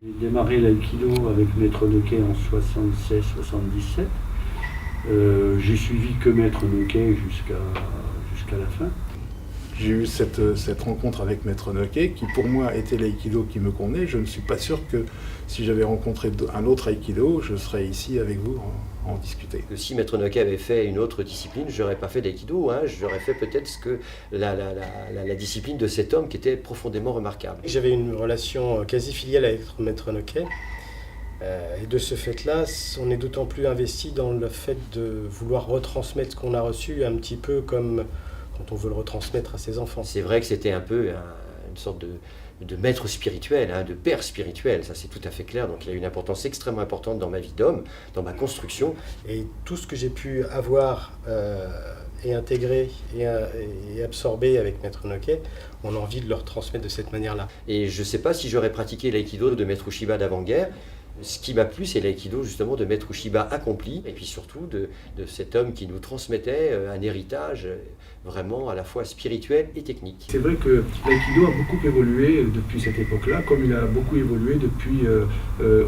J'ai démarré l'aïkido avec Maître Noquet en 76-77. J'ai suivi que Maître Noquet jusqu'à la fin. J'ai eu cette rencontre avec Maître Noquet qui pour moi était l'aïkido qui me convenait. Je ne suis pas sûr que si j'avais rencontré un autre aïkido, je serais ici avec vous en discuter. Si Maître Noquet avait fait une autre discipline, je n'aurais pas fait d'aïkido, j'aurais fait peut-être ce que la discipline de cet homme qui était profondément remarquable. J'avais une relation quasi filiale avec Maître Noquet. Et de ce fait-là, on est d'autant plus investi dans le fait de vouloir retransmettre ce qu'on a reçu, un petit peu comme quand on veut le retransmettre à ses enfants. C'est vrai que c'était un peu une sorte de maître spirituel, de père spirituel, ça c'est tout à fait clair. Donc il a une importance extrêmement importante dans ma vie d'homme, dans ma construction. Et tout ce que j'ai pu avoir et intégrer et absorber avec Maître Noquet, on a envie de le retransmettre de cette manière-là. Et je ne sais pas si j'aurais pratiqué l'aïkido de Maître Ueshiba d'avant-guerre. Ce qui m'a plu, c'est l'aïkido justement de Maître Ueshiba accompli, et puis surtout de cet homme qui nous transmettait un héritage vraiment à la fois spirituel et technique. C'est vrai que l'aïkido a beaucoup évolué depuis cette époque-là, comme il a beaucoup évolué depuis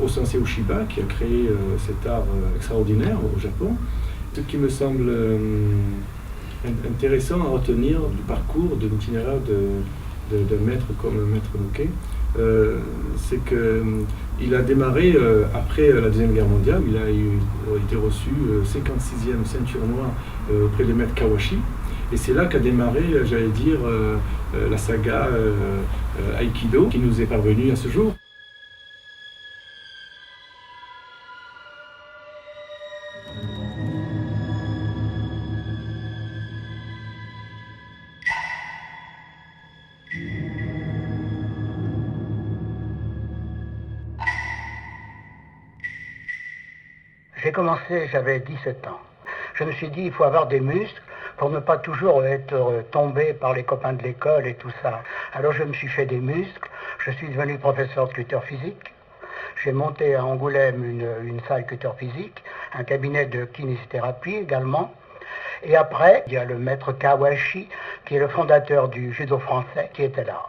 Osensei Ueshiba, qui a créé cet art extraordinaire au Japon. Ce qui me semble intéressant à retenir du parcours, de l'itinéraire de maître comme Maître Noquet, c'est qu'il a démarré après la Deuxième Guerre mondiale. Il a été reçu 56e ceinture noire auprès des maîtres Kawashi. Et c'est là qu'a démarré, j'allais dire, la saga Aïkido qui nous est parvenue à ce jour. J'ai commencé, j'avais 17 ans. Je me suis dit, il faut avoir des muscles pour ne pas toujours être tombé par les copains de l'école et tout ça. Alors je me suis fait des muscles, je suis devenu professeur de culture physique. J'ai monté à Angoulême une salle culture physique, un cabinet de kinésithérapie également. Et après, il y a le maître Kawashi, qui est le fondateur du judo français, qui était là.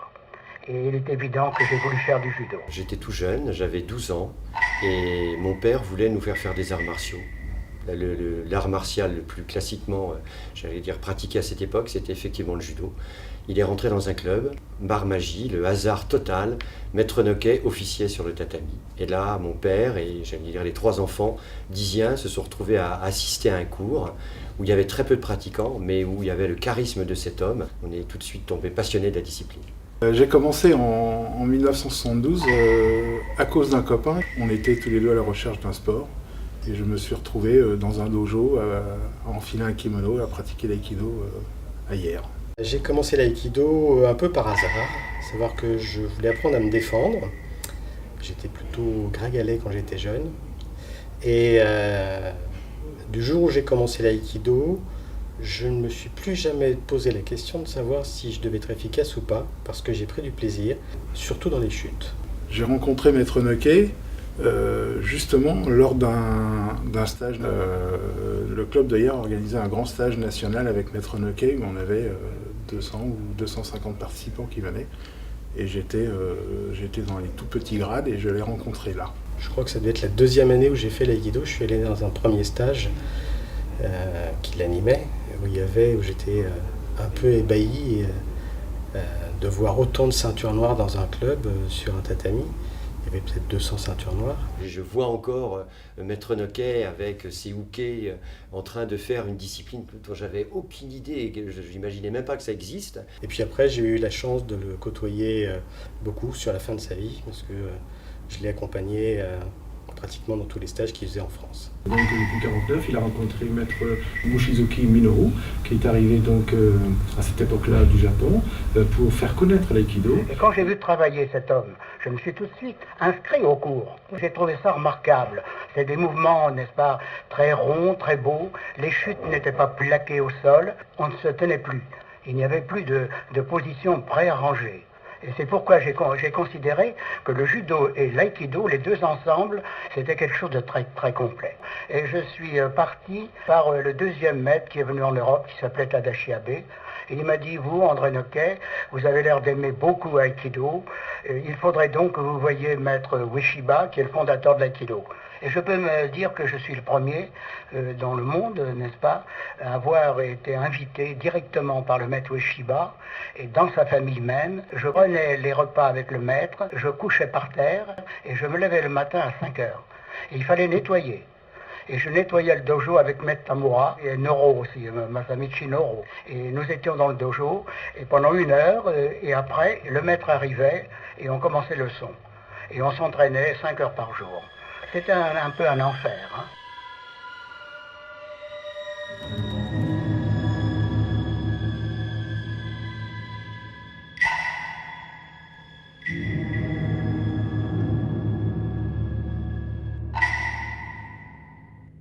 Et il est évident que j'ai voulu faire du judo. J'étais tout jeune, j'avais 12 ans, et mon père voulait nous faire des arts martiaux. L'art martial le plus classiquement, j'allais dire, pratiqué à cette époque, c'était effectivement le judo. Il est rentré dans un club, bar magie, le hasard total, Maître Noquet officiait sur le tatami. Et là, mon père et, j'allais dire, les 3 enfants d'Isiens se sont retrouvés à assister à un cours où il y avait très peu de pratiquants, mais où il y avait le charisme de cet homme. On est tout de suite tombé passionné de la discipline. J'ai commencé en 1972 à cause d'un copain. On était tous les deux à la recherche d'un sport. Et je me suis retrouvé dans un dojo à enfiler un kimono, à pratiquer l'aïkido à Hyères. J'ai commencé l'aïkido un peu par hasard, à savoir que je voulais apprendre à me défendre. J'étais plutôt gringalet quand j'étais jeune. Et du jour où j'ai commencé l'aïkido, je ne me suis plus jamais posé la question de savoir si je devais être efficace ou pas, parce que j'ai pris du plaisir, surtout dans les chutes. J'ai rencontré Maître Noquet justement lors d'un stage. Le club de Hyères organisait un grand stage national avec Maître Noquet où on avait 200 ou 250 participants qui venaient. Et j'étais dans les tout petits grades et je l'ai rencontré là. Je crois que ça devait être la 2e année où j'ai fait l'aïkido. Je suis allé dans un premier stage qu'il animait, où j'étais un peu ébahi de voir autant de ceintures noires dans un club sur un tatami. Il y avait peut-être 200 ceintures noires. Je vois encore Maître Noquet avec ses hooké en train de faire une discipline dont j'avais aucune idée, je n'imaginais même pas que ça existe. Et puis après, j'ai eu la chance de le côtoyer beaucoup sur la fin de sa vie, parce que je l'ai accompagné pratiquement dans tous les stages qu'il faisait en France. Donc en 1949, il a rencontré Maître Mushizuki Minoru, qui est arrivé donc à cette époque-là du Japon, pour faire connaître l'aïkido. Et quand j'ai vu travailler cet homme, je me suis tout de suite inscrit au cours. J'ai trouvé ça remarquable. C'est des mouvements, n'est-ce pas, très ronds, très beaux. Les chutes n'étaient pas plaquées au sol, on ne se tenait plus. Il n'y avait plus de position préarrangée. Et c'est pourquoi j'ai considéré que le judo et l'aïkido, les deux ensemble, c'était quelque chose de très, très complet. Et je suis parti par le 2e maître qui est venu en Europe, qui s'appelait Tadashi Abe. Et il m'a dit, vous, André Noquet, vous avez l'air d'aimer beaucoup Aikido. Il faudrait donc que vous voyiez maître Ueshiba, qui est le fondateur de l'Aikido. Et je peux me dire que je suis le premier dans le monde, n'est-ce pas, à avoir été invité directement par le maître Ueshiba et dans sa famille même. Je prenais les repas avec le maître, je couchais par terre et je me levais le matin à 5 heures. Et il fallait nettoyer. Et je nettoyais le dojo avec Maître Tamura et Noro aussi, Masamichi Noro. Et nous étions dans le dojo et pendant 1 heure, et après, le maître arrivait et on commençait le son. Et on s'entraînait 5 heures par jour. C'était un peu un enfer. Hein.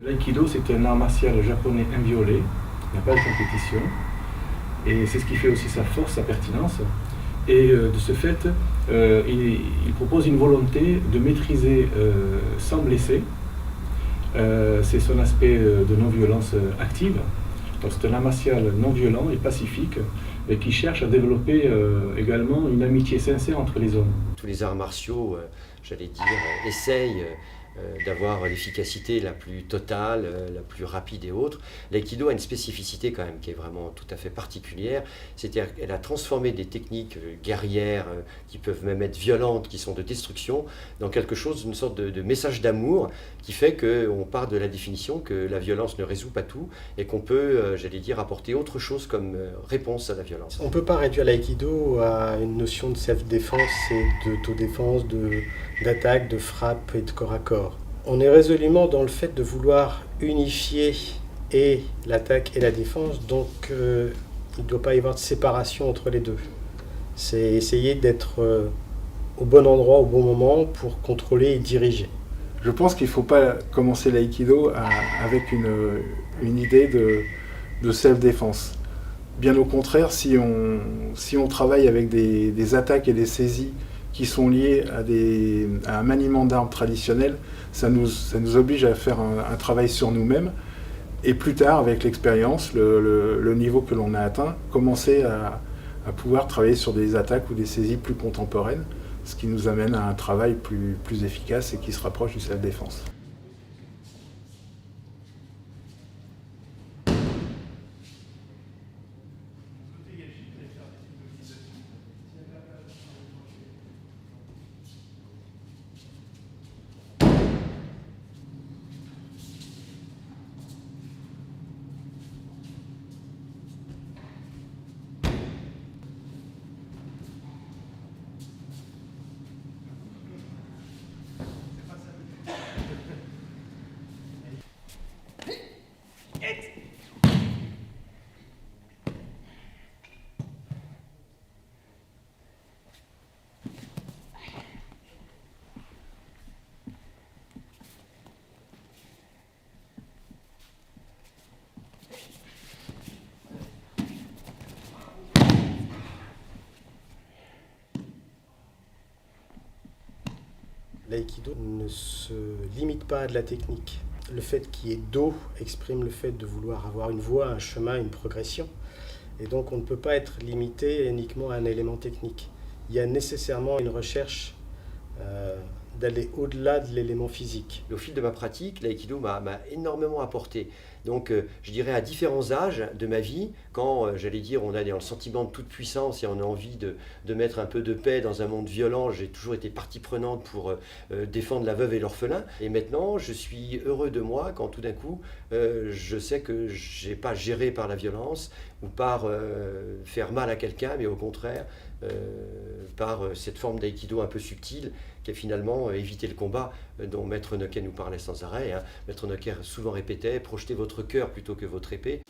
L'aïkido, c'est un art martial japonais inviolé, il n'y a pas de compétition, et c'est ce qui fait aussi sa force, sa pertinence. Et de ce fait, il propose une volonté de maîtriser sans blesser. C'est son aspect de non-violence active. Donc c'est un art martial non-violent et pacifique, et qui cherche à développer également une amitié sincère entre les hommes. Tous les arts martiaux, j'allais dire, essayent d'avoir l'efficacité la plus totale, la plus rapide et autre. L'aïkido a une spécificité quand même qui est vraiment tout à fait particulière, c'est-à-dire qu'elle a transformé des techniques guerrières qui peuvent même être violentes, qui sont de destruction, dans quelque chose, une sorte de message d'amour qui fait qu'on part de la définition que la violence ne résout pas tout et qu'on peut, j'allais dire, apporter autre chose comme réponse à la violence. On ne peut pas réduire l'aïkido à une notion de self-défense et d'autodéfense, d'attaque, de frappe et de corps à corps. On est résolument dans le fait de vouloir unifier et l'attaque et la défense, donc il ne doit pas y avoir de séparation entre les deux. C'est essayer d'être au bon endroit, au bon moment pour contrôler et diriger. Je pense qu'il ne faut pas commencer l'aïkido avec une idée de self-défense. Bien au contraire, si on travaille avec des attaques et des saisies qui sont liées à un maniement d'armes traditionnelles, ça nous oblige à faire un travail sur nous-mêmes. Et plus tard, avec l'expérience, le niveau que l'on a atteint, commencer à pouvoir travailler sur des attaques ou des saisies plus contemporaines, ce qui nous amène à un travail plus efficace et qui se rapproche du self-défense. L'aïkido ne se limite pas à de la technique. Le fait qu'il y ait do exprime le fait de vouloir avoir une voie, un chemin, une progression. Et donc on ne peut pas être limité uniquement à un élément technique. Il y a nécessairement une recherche d'aller au-delà de l'élément physique. Au fil de ma pratique, l'aïkido m'a énormément apporté. Donc je dirais à différents âges de ma vie, quand j'allais dire on a le sentiment de toute puissance et on a envie de mettre un peu de paix dans un monde violent, j'ai toujours été partie prenante pour défendre la veuve et l'orphelin. Et maintenant je suis heureux de moi quand tout d'un coup je sais que je n'ai pas géré par la violence ou par faire mal à quelqu'un, mais au contraire par cette forme d'aïkido un peu subtile qui est finalement éviter le combat dont Maître Noquet nous parlait sans arrêt. Hein. Maître Noquet souvent répétait « projetez votre cœur plutôt que votre épée ».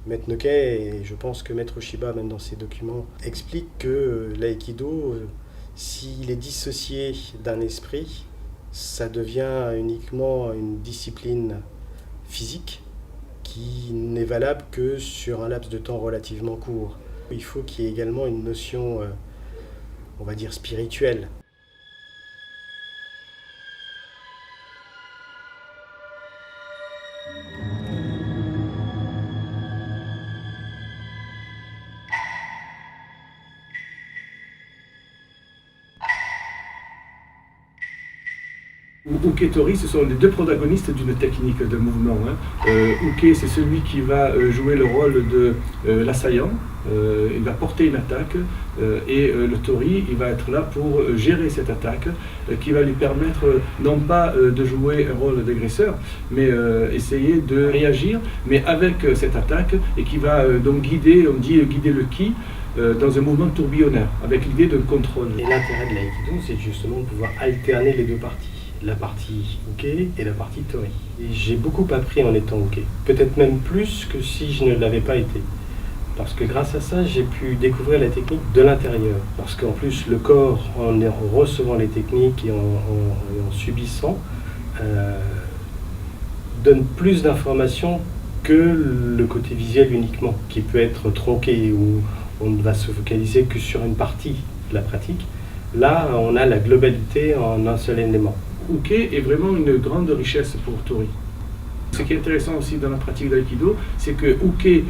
Maître Noquet, et je pense que Maître Shiba, même dans ses documents, explique que l'aïkido, s'il est dissocié d'un esprit, ça devient uniquement une discipline physique qui n'est valable que sur un laps de temps relativement court. Il faut qu'il y ait également une notion, on va dire, spirituelle. Uke Tori, ce sont les deux protagonistes d'une technique de mouvement. Uke, c'est celui qui va jouer le rôle de l'assaillant, il va porter une attaque, et le Tori, il va être là pour gérer cette attaque, qui va lui permettre non pas de jouer un rôle d'agresseur, mais essayer de réagir, mais avec cette attaque, et qui va donc guider, on dit guider le ki, dans un mouvement tourbillonnaire, avec l'idée de contrôle. Et l'intérêt de l'aïkido, c'est justement de pouvoir alterner les deux parties. La partie Uke et la partie Tori. Et j'ai beaucoup appris en étant Uke, peut-être même plus que si je ne l'avais pas été. Parce que grâce à ça, j'ai pu découvrir la technique de l'intérieur. Parce qu'en plus, le corps, en recevant les techniques et en subissant, donne plus d'informations que le côté visuel uniquement, qui peut être tronqué, où on ne va se focaliser que sur une partie de la pratique. Là, on a la globalité en un seul élément. Uke est vraiment une grande richesse pour Tori. Ce qui est intéressant aussi dans la pratique de l'aïkido, c'est que Uke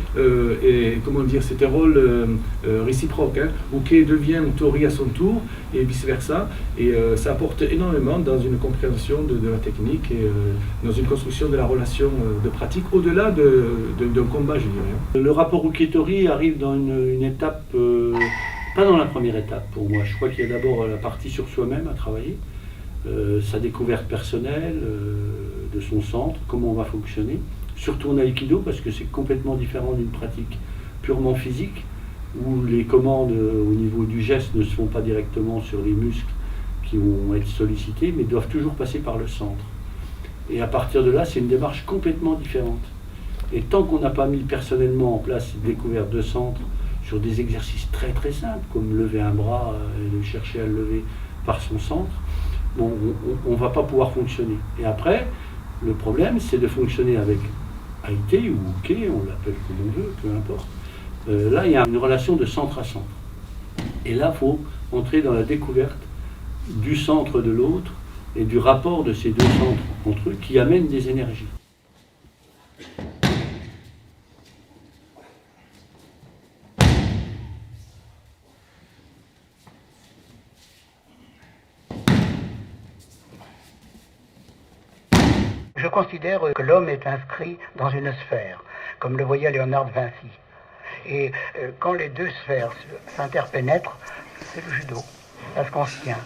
c'est un rôle réciproque. Uke devient Tori à son tour et vice-versa. Et ça apporte énormément dans une compréhension de la technique et dans une construction de la relation de pratique au-delà d'un combat, je dirais. Le rapport Uke-Tori arrive dans une étape, pas dans la première étape pour moi. Je crois qu'il y a d'abord la partie sur soi-même à travailler. Sa découverte personnelle de son centre, comment on va fonctionner, surtout en aïkido parce que c'est complètement différent d'une pratique purement physique où les commandes au niveau du geste ne se font pas directement sur les muscles qui vont être sollicités mais doivent toujours passer par le centre. Et à partir de là, c'est une démarche complètement différente. Et tant qu'on n'a pas mis personnellement en place une découverte de centre sur des exercices très très simples comme lever un bras et chercher à le lever par son centre, bon, on ne va pas pouvoir fonctionner. Et après, le problème, c'est de fonctionner avec Aïté ou Uke, on l'appelle comme on veut, peu importe. Là, il y a une relation de centre à centre. Et là, il faut entrer dans la découverte du centre de l'autre et du rapport de ces deux centres entre eux qui amènent des énergies. Je considère que l'homme est inscrit dans une sphère, comme le voyait Léonard de Vinci. Et quand les deux sphères s'interpénètrent, c'est le judo, parce qu'on se tient.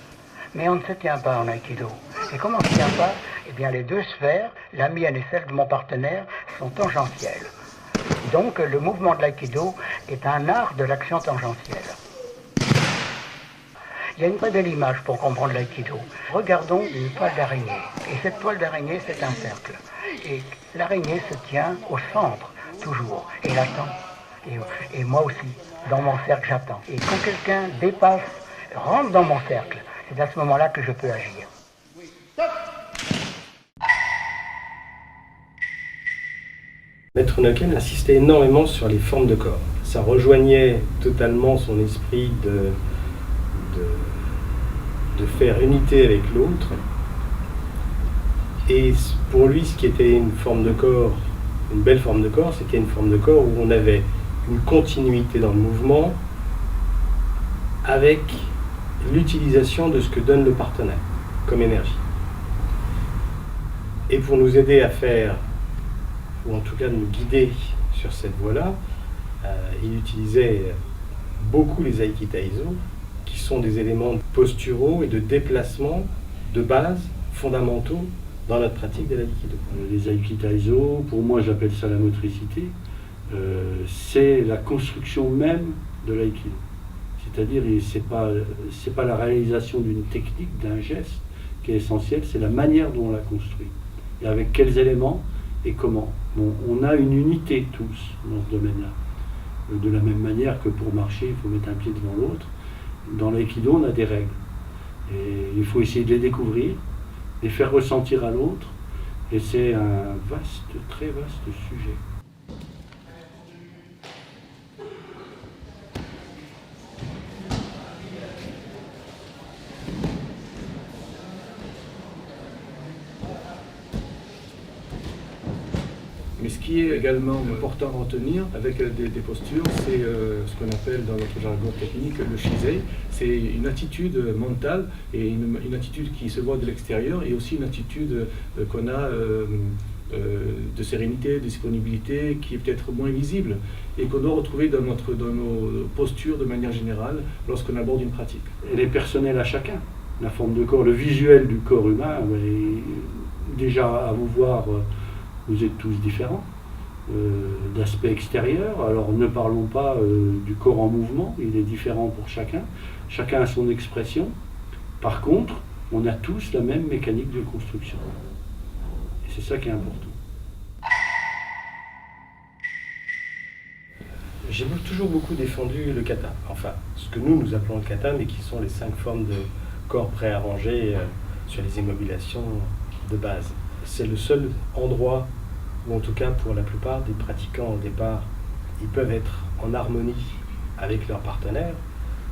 Mais on ne se tient pas en aïkido. Et comme on ne se tient pas, eh bien les deux sphères, la mienne et celle de mon partenaire, sont tangentielles. Donc le mouvement de l'aïkido est un art de l'action tangentielle. Il y a une très belle image pour comprendre l'aïkido. Regardons une toile d'araignée. Et cette toile d'araignée, c'est un cercle. Et l'araignée se tient au centre, toujours. Et elle attend. Et moi aussi, dans mon cercle, j'attends. Et quand quelqu'un dépasse, rentre dans mon cercle, c'est à ce moment-là que je peux agir. Maître Noquet insistait énormément sur les formes de corps. Ça rejoignait totalement son esprit de faire unité avec l'autre. Et pour lui, ce qui était une forme de corps, une belle forme de corps, c'était une forme de corps où on avait une continuité dans le mouvement avec l'utilisation de ce que donne le partenaire comme énergie. Et pour nous aider à faire, ou en tout cas nous guider sur cette voie-là, il utilisait beaucoup les Aikitaizo, qui sont des éléments posturaux et de déplacement de base fondamentaux dans notre pratique de l'aïkido. Les Aikitaizo, pour moi j'appelle ça la motricité, c'est la construction même de l'aïkido. C'est-à-dire, c'est pas la réalisation d'une technique, d'un geste qui est essentiel, c'est la manière dont on la construit. Et avec quels éléments et comment. Bon, on a une unité tous dans ce domaine-là. De la même manière que pour marcher, il faut mettre un pied devant l'autre. Dans l'aïkido, on a des règles. Et il faut essayer de les découvrir, les faire ressentir à l'autre. Et c'est un vaste, très vaste sujet. Mais ce qui est également important à retenir avec des postures, c'est ce qu'on appelle dans notre jargon technique le shisei. C'est une attitude mentale et une attitude qui se voit de l'extérieur et aussi une attitude qu'on a de sérénité, de disponibilité qui est peut-être moins visible et qu'on doit retrouver dans nos postures de manière générale lorsqu'on aborde une pratique. Elle est personnelle à chacun. La forme de corps, le visuel du corps humain, déjà à vous voir, vous êtes tous différents d'aspect extérieur. Alors ne parlons pas du corps en mouvement, il est différent pour chacun. Chacun a son expression. Par contre, on a tous la même mécanique de construction. Et c'est ça qui est important. J'ai toujours beaucoup défendu le kata. Enfin, ce que nous appelons le kata, mais qui sont les 5 formes de corps préarrangés sur les émobulations de base. C'est le seul endroit où, en tout cas pour la plupart des pratiquants au départ, ils peuvent être en harmonie avec leur partenaire,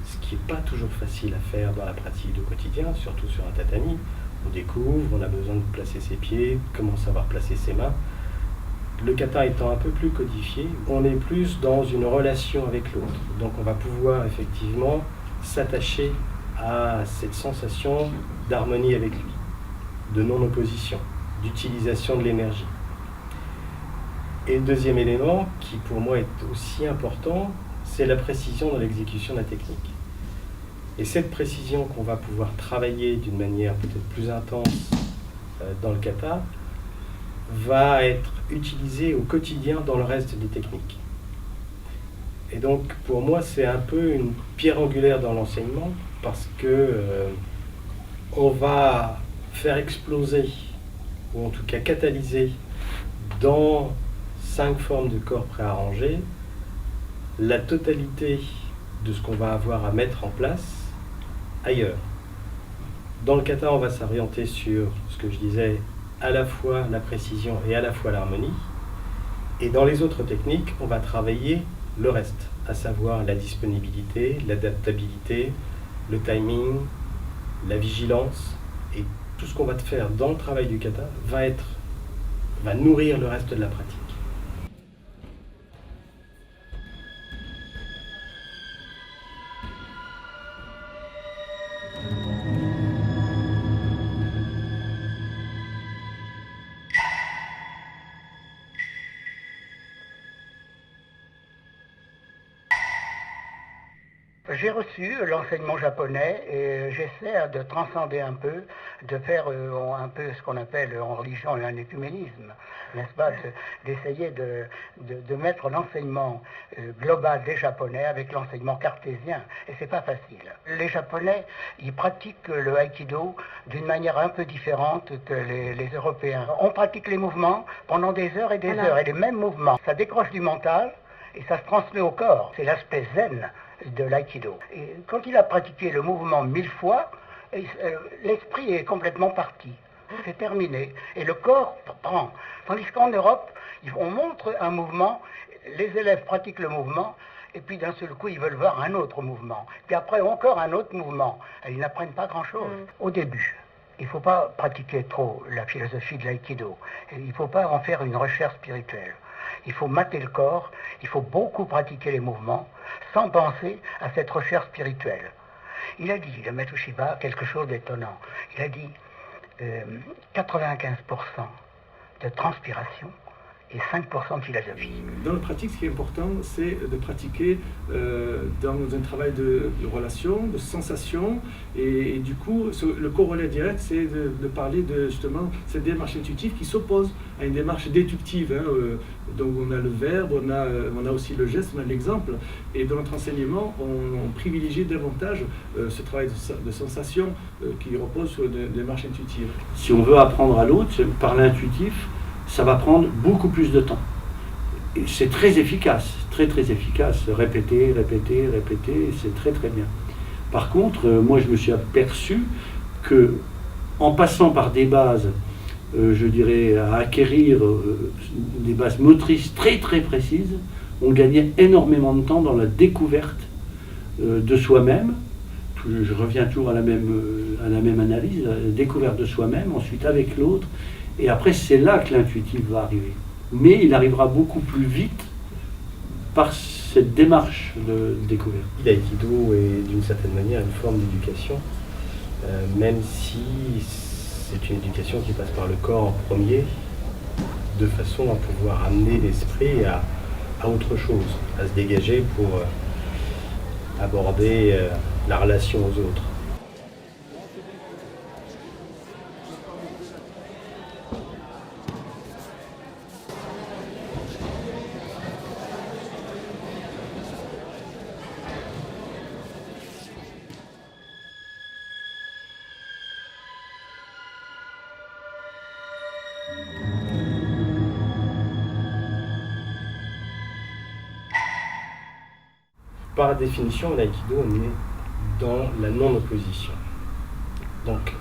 ce qui n'est pas toujours facile à faire dans la pratique du quotidien, surtout sur un tatami. On découvre, on a besoin de placer ses pieds, comment savoir placer ses mains. Le kata étant un peu plus codifié, on est plus dans une relation avec l'autre. Donc on va pouvoir effectivement s'attacher à cette sensation d'harmonie avec lui, de non-opposition, d'utilisation de l'énergie. Et le deuxième élément, qui pour moi est aussi important, c'est la précision dans l'exécution de la technique. Et cette précision qu'on va pouvoir travailler d'une manière peut-être plus intense dans le kata, va être utilisée au quotidien dans le reste des techniques. Et donc pour moi c'est un peu une pierre angulaire dans l'enseignement, parce que on va faire exploser, ou en tout cas catalyser, dans 5 formes de corps préarrangés, la totalité de ce qu'on va avoir à mettre en place ailleurs. Dans le kata, on va s'orienter sur ce que je disais, à la fois la précision et à la fois l'harmonie. Et dans les autres techniques, on va travailler le reste, à savoir la disponibilité, l'adaptabilité, le timing, la vigilance. Et tout ce qu'on va faire dans le travail du kata va nourrir le reste de la pratique. J'ai reçu l'enseignement japonais et j'essaie de transcender un peu, de faire un peu ce qu'on appelle en religion un écuménisme, n'est-ce pas, d'essayer de mettre l'enseignement global des Japonais avec l'enseignement cartésien, et c'est pas facile. Les Japonais, ils pratiquent le Aikido d'une manière un peu différente que les Européens. On pratique les mouvements pendant des heures et des heures, et les mêmes mouvements. Ça décroche du mental et ça se transmet au corps. C'est l'aspect zen de l'aïkido. Et quand il a pratiqué le mouvement 1000 fois, l'esprit est complètement parti. C'est terminé. Et le corps prend. Tandis qu'en Europe, on montre un mouvement, les élèves pratiquent le mouvement, et puis d'un seul coup, ils veulent voir un autre mouvement. Puis après, encore un autre mouvement. Et ils n'apprennent pas grand-chose. Au début, il ne faut pas pratiquer trop la philosophie de l'aïkido. Il ne faut pas en faire une recherche spirituelle. Il faut mater le corps, il faut beaucoup pratiquer les mouvements, sans penser à cette recherche spirituelle. Il a dit, le maître Shiba, quelque chose d'étonnant. Il a dit 95% de transpiration et 5% de philosophie. Dans la pratique, ce qui est important, c'est de pratiquer dans un travail de relation, de sensation, et du coup, le corollaire direct, c'est de parler de justement cette démarche intuitive qui s'oppose à une démarche déductive. Donc on a le verbe, on a aussi le geste, on a l'exemple, et dans notre enseignement, on privilégie davantage ce travail de sensation qui repose sur une démarche intuitive. Si on veut apprendre à l'autre, par l'intuitif, ça va prendre beaucoup plus de temps. Et c'est très efficace, très efficace. Répéter, répéter, répéter, c'est très bien. Par contre, moi je me suis aperçu que en passant par des bases, je dirais, à acquérir des bases motrices très précises, on gagnait énormément de temps dans la découverte de soi-même. Je reviens toujours à la même analyse, la découverte de soi-même, ensuite avec l'autre, et après c'est là que l'intuitif va arriver. Mais il arrivera beaucoup plus vite par cette démarche de découverte. L'aïkido est d'une certaine manière une forme d'éducation, même si c'est une éducation qui passe par le corps en premier, de façon à pouvoir amener l'esprit à autre chose, à se dégager pour aborder la relation aux autres. Par définition, l'aïkido, on est dans la non-opposition. Donc,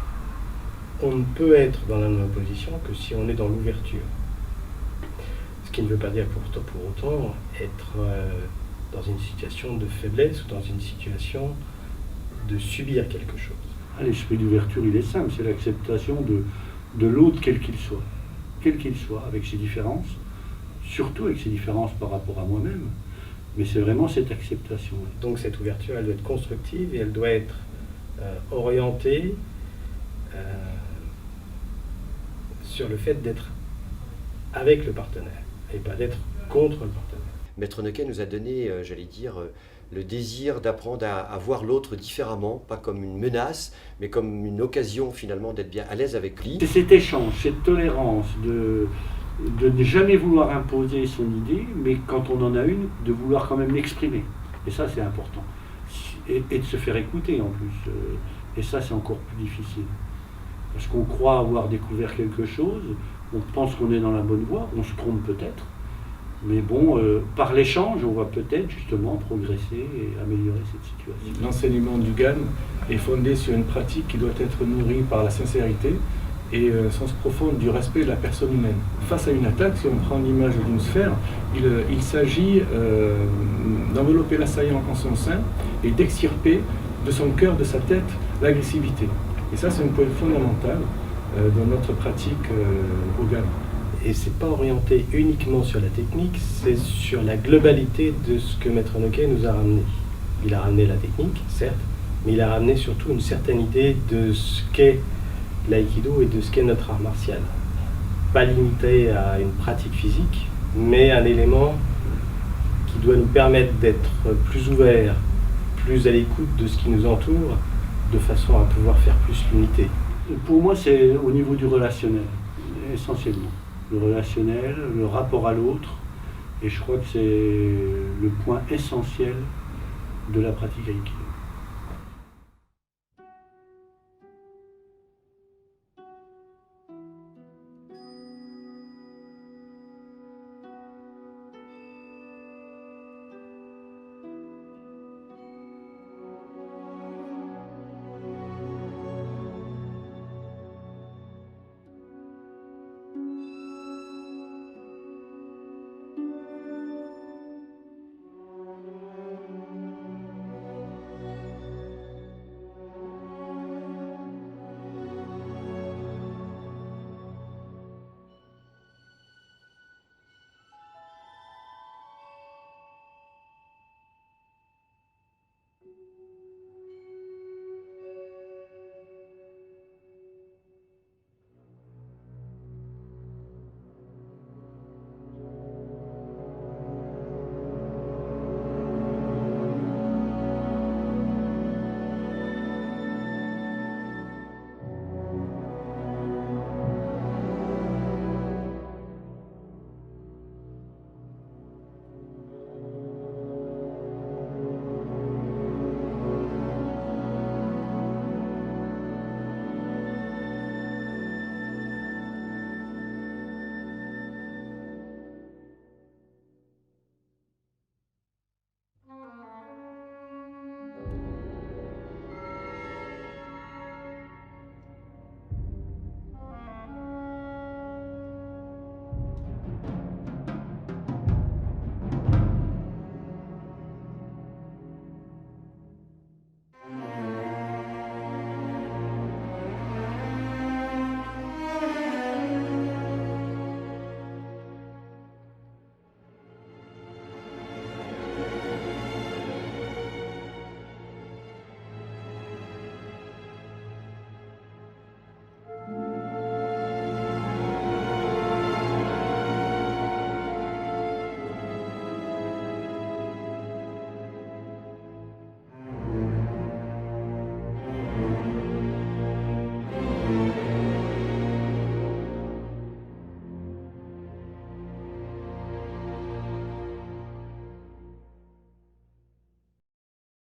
on ne peut être dans la non-opposition que si on est dans l'ouverture. Ce qui ne veut pas dire pour autant être dans une situation de faiblesse ou dans une situation de subir quelque chose. L'esprit d'ouverture, il est simple, c'est l'acceptation de l'autre quel qu'il soit, avec ses différences, surtout avec ses différences par rapport à moi-même. Mais c'est vraiment cette acceptation. Donc cette ouverture, elle doit être constructive et elle doit être orientée sur le fait d'être avec le partenaire et pas d'être contre le partenaire. Maître Noquet nous a donné, j'allais dire, le désir d'apprendre à voir l'autre différemment, pas comme une menace, mais comme une occasion finalement d'être bien à l'aise avec lui. C'est cet échange, cette tolérance de ne jamais vouloir imposer son idée, mais quand on en a une, de vouloir quand même l'exprimer. Et ça, c'est important. Et de se faire écouter en plus. Et ça, c'est encore plus difficile. Parce qu'on croit avoir découvert quelque chose, on pense qu'on est dans la bonne voie, on se trompe peut-être. Mais bon, par l'échange, on va peut-être justement progresser et améliorer cette situation. L'enseignement du GAN est fondé sur une pratique qui doit être nourrie par la sincérité et le sens profond du respect de la personne humaine. Face à une attaque, si on prend l'image d'une sphère, il s'agit d'envelopper l'assaillant en son sein et d'extirper de son cœur, de sa tête, l'agressivité. Et ça, c'est un point fondamental dans notre pratique au GAN. Et c'est pas orienté uniquement sur la technique, c'est sur la globalité de ce que Maître Noquet nous a ramené. Il a ramené la technique, certes, mais il a ramené surtout une certaine idée de ce qu'est l'aïkido et de ce qu'est notre art martial. Pas limité à une pratique physique, mais un élément qui doit nous permettre d'être plus ouverts, plus à l'écoute de ce qui nous entoure, de façon à pouvoir faire plus l'unité. Pour moi, c'est au niveau du relationnel, essentiellement. Le relationnel, le rapport à l'autre, et je crois que c'est le point essentiel de la pratique aïkido.